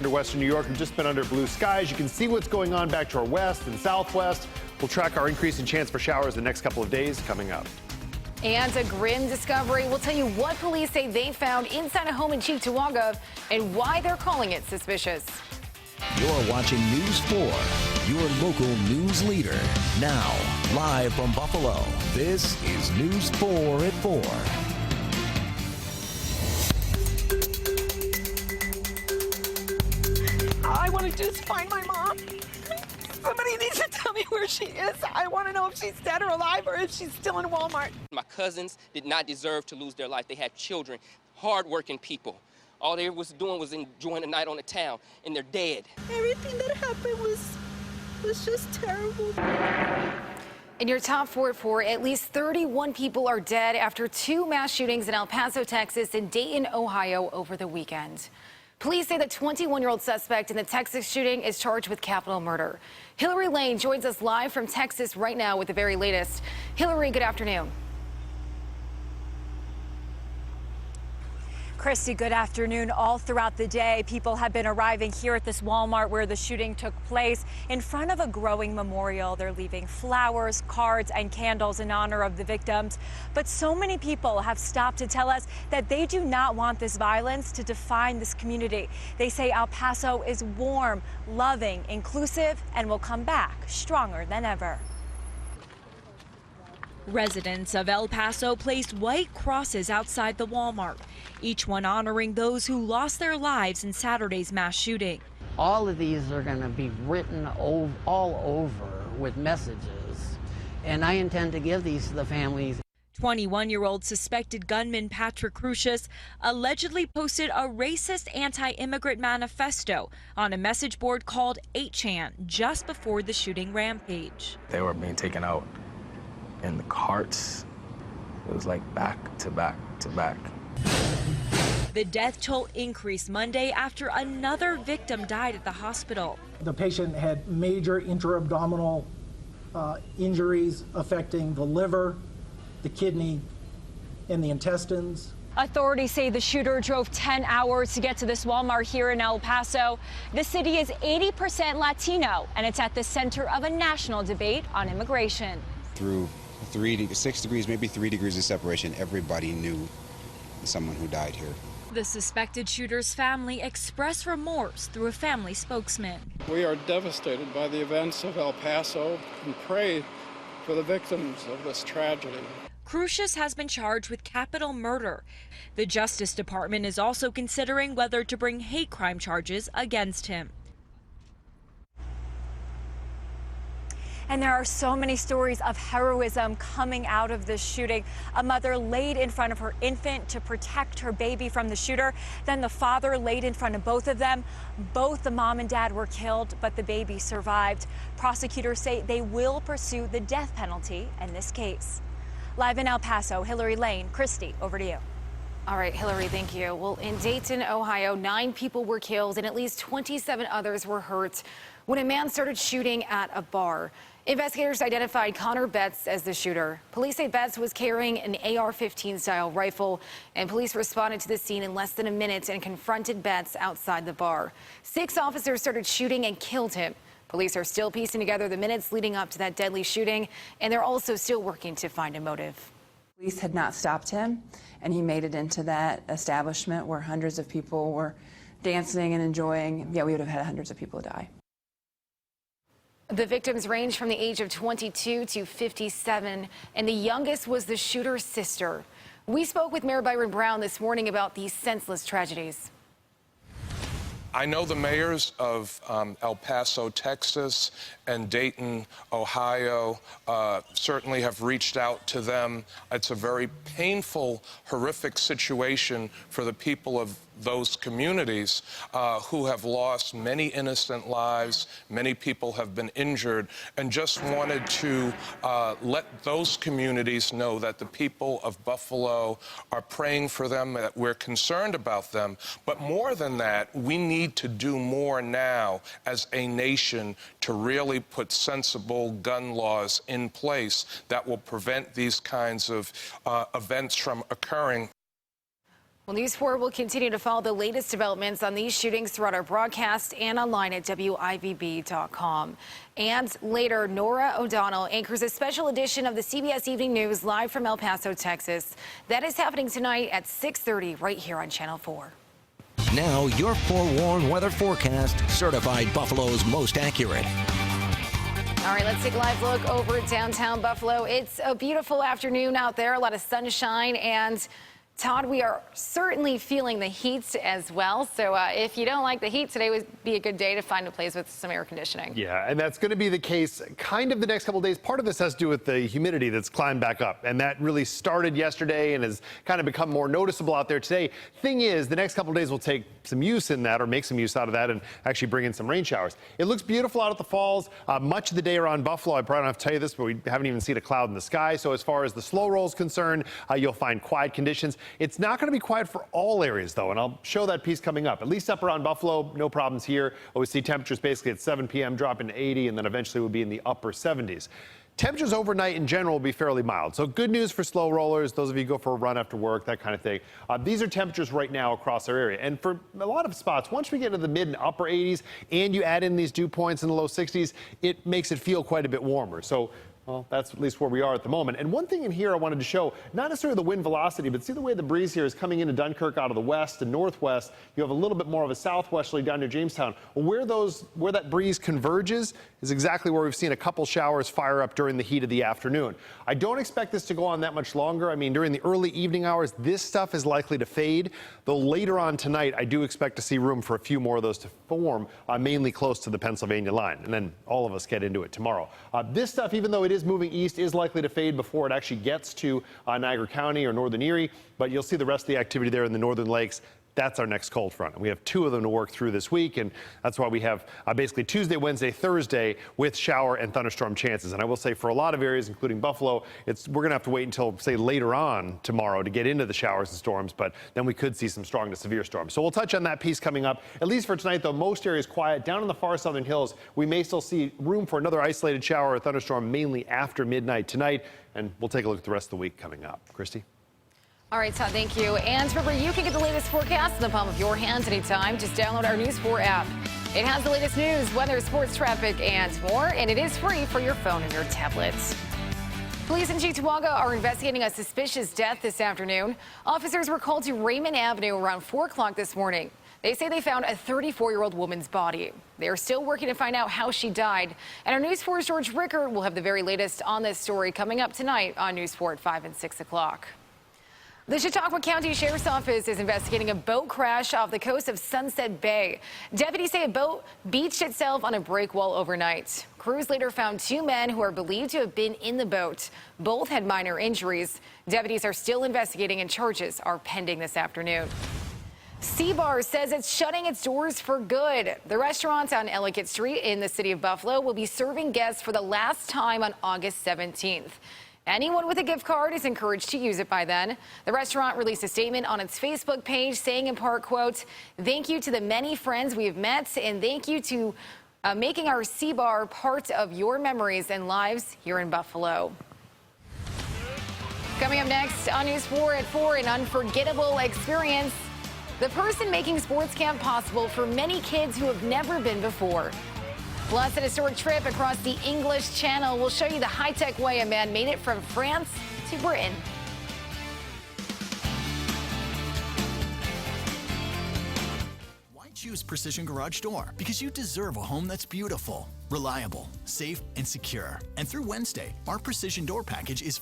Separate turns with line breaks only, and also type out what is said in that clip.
Under Western New York, we've just been under blue skies. You can see what's going on back to our west and southwest. We'll track our increasing chance for showers the next couple of days coming up.
And a grim discovery. We'll tell you what police say they found inside a home in Cheektowaga and why they're calling it suspicious.
You're watching News 4, your local news leader. Now, live from Buffalo, this is News 4 at 4.
I want to just find my mom. Somebody needs to tell me where she is. I want to know if she's dead or alive or if she's still in Walmart.
My cousins did not deserve to lose their life. They had children, hardworking people. All they was doing was enjoying the night on the town, and they're dead.
Everything that happened was just terrible.
In your top 4 at 4, at least 31 people are dead after 2 mass shootings in El Paso, Texas, and Dayton, Ohio over the weekend. Police say the 21-year-old suspect in the Texas shooting is charged with capital murder. Hilary Lane joins us live from Texas right now with the very latest. Hilary, good afternoon.
Christy, good afternoon. All throughout the day, people have been arriving here at this Walmart where the shooting took place in front of a growing memorial. They're leaving flowers, cards, and candles in honor of the victims. But so many people have stopped to tell us that they do not want this violence to define this community. They say El Paso is warm, loving, inclusive, and will come back stronger than ever. Residents of El Paso placed white crosses outside the Walmart, each one honoring those who lost their lives in Saturday's mass shooting.
All of these are going to be written all over with messages, and I intend to give these to the families.
21-year-old suspected gunman Patrick Crucius allegedly posted a racist anti-immigrant manifesto on a message board called 8chan just before the shooting rampage.
They were being taken out in the carts. It was like back to back to back.
The death toll increased Monday after another victim died at the hospital.
The patient had major intra-abdominal injuries affecting the liver, the kidney, and the intestines.
Authorities say the shooter drove 10 hours to get to this Walmart here in El Paso. The city is 80% Latino, and it's at the center of a national debate on immigration.
Through 6 degrees, maybe 3 degrees of separation, everybody knew someone who died here.
The suspected shooter's family expressed remorse through a family spokesman.
We are devastated by the events of El Paso and pray for the victims of this tragedy.
Crucius has been charged with capital murder. The Justice Department is also considering whether to bring hate crime charges against him. And there are so many stories of heroism coming out of this shooting. A mother laid in front of her infant to protect her baby from the shooter. Then the father laid in front of both of them. Both the mom and dad were killed, but the baby survived. Prosecutors say they will pursue the death penalty in this case. Live in El Paso, Hilary Lane. Christy, over to you.
All right, Hilary, thank you. Well, in Dayton, Ohio, 9 people were killed and at least 27 others were hurt when a man started shooting at a bar. Investigators identified Connor Betts as the shooter. Police say Betts was carrying an AR-15 style rifle, and police responded to the scene in less than a minute and confronted Betts outside the bar. 6 officers started shooting and killed him. Police are still piecing together the minutes leading up to that deadly shooting, and they're also still working to find a motive.
Police had not stopped him, and he made it into that establishment where hundreds of people were dancing and enjoying. Yeah, we would have had hundreds of people die.
The victims range from the age of 22 to 57, and the youngest was the shooter's sister. We spoke with Mayor Byron Brown this morning about these senseless tragedies.
I know the mayors of El Paso, Texas, and Dayton, Ohio, certainly have reached out to them. It's a very painful, horrific situation for the people of those communities who have lost many innocent lives. Many people have been injured, and just wanted to let those communities know that the people of Buffalo are praying for them, that we're concerned about them. But more than that, we need to do more now as a nation to really put sensible gun laws in place that will prevent these kinds of events from occurring.
Well, News 4 will continue to follow the latest developments on these shootings throughout our broadcast and online at WIVB.com. And later, Nora O'Donnell anchors a special edition of the CBS Evening News live from El Paso, Texas. That is happening tonight at 6:30 right here on Channel 4.
Now, your forewarned weather forecast, certified Buffalo's most accurate.
All right, let's take a live look over downtown Buffalo. It's a beautiful afternoon out there, a lot of sunshine, and Todd, we are certainly feeling the heat as well. So if you don't like the heat, today would be a good day to find a place with some air conditioning.
Yeah, and that's going to be the case kind of the next couple of days. Part of this has to do with the humidity that's climbed back up, and that really started yesterday and has kind of become more noticeable out there today. Thing is, the next couple of days will take some use in that, or make some use out of that, and actually bring in some rain showers. It looks beautiful out at the falls. Much of the day around Buffalo, I probably don't have to tell you this, but we haven't even seen a cloud in the sky. So as far as the slow roll is concerned, you'll find quiet conditions. It's not going to be quiet for all areas, though, and I'll show that piece coming up. At least up around Buffalo, no problems here. We see temperatures basically at 7 p.m. dropping to 80, and then eventually we'll be in the upper 70s. Temperatures overnight in general will be fairly mild. So good news for slow rollers, those of you who go for a run after work, that kind of thing. These are temperatures right now across our area. And for a lot of spots, once we get into the mid and upper 80s and you add in these dew points in the low 60s, it makes it feel quite a bit warmer. So well, that's at least where we are at the moment. And one thing in here I wanted to show, not necessarily the wind velocity, but see the way the breeze here is coming into Dunkirk out of the west and northwest. You have a little bit more of a southwesterly down near Jamestown. Well, where that breeze converges is exactly where we've seen a couple showers fire up during the heat of the afternoon. I don't expect this to go on that much longer. I mean, during the early evening hours, this stuff is likely to fade, though later on tonight, I do expect to see room for a few more of those to form, mainly close to the Pennsylvania line. And then all of us get into it tomorrow. This stuff, even though it is moving east, is likely to fade before it actually gets to Niagara County or northern Erie, but you'll see the rest of the activity there in the northern lakes. That's our next cold front. And we have 2 of them to work through this week, and that's why we have basically Tuesday, Wednesday, Thursday with shower and thunderstorm chances. And I will say for a lot of areas, including Buffalo, we're going to have to wait until, say, later on tomorrow to get into the showers and storms, but then we could see some strong to severe storms. So we'll touch on that piece coming up. At least for tonight, though, most areas quiet. Down in the far southern hills, we may still see room for another isolated shower or thunderstorm, mainly after midnight tonight. And we'll take a look at the rest of the week coming up. Christy?
All right, Todd, thank you. And remember, you can get the latest forecast in the palm of your hands anytime. Just download our News 4 app. It has the latest news, weather, sports, traffic, and more, and it is free for your phone and your tablets. Police in Cheektowaga are investigating a suspicious death this afternoon. Officers were called to Raymond Avenue around 4 o'clock this morning. They say they found a 34-year-old woman's body. They are still working to find out how she died. And our News 4's George Rickard will have the very latest on this story coming up tonight on News 4 at 5 and 6 o'clock. The Chautauqua County Sheriff's Office is investigating a boat crash off the coast of Sunset Bay. Deputies say a boat beached itself on a break wall overnight. Crews later found 2 men who are believed to have been in the boat. Both had minor injuries. Deputies are still investigating and charges are pending this afternoon. C-Bar says it's shutting its doors for good. The restaurant on Ellicott Street in the city of Buffalo will be serving guests for the last time on August 17th. Anyone with a gift card is encouraged to use it by then. The restaurant released a statement on its Facebook page saying in part, quote, "Thank you to the many friends we have met, and thank you to making our C-Bar part of your memories and lives here in Buffalo." Coming up next on News 4 at 4, an unforgettable experience. The person making sports camp possible for many kids who have never been before. Plus, an historic trip across the English Channel will show you the high-tech way a man made it from France to Britain.
Why choose Precision Garage Door? Because you deserve a home that's beautiful, reliable, safe, and secure. And through Wednesday, our Precision Door package is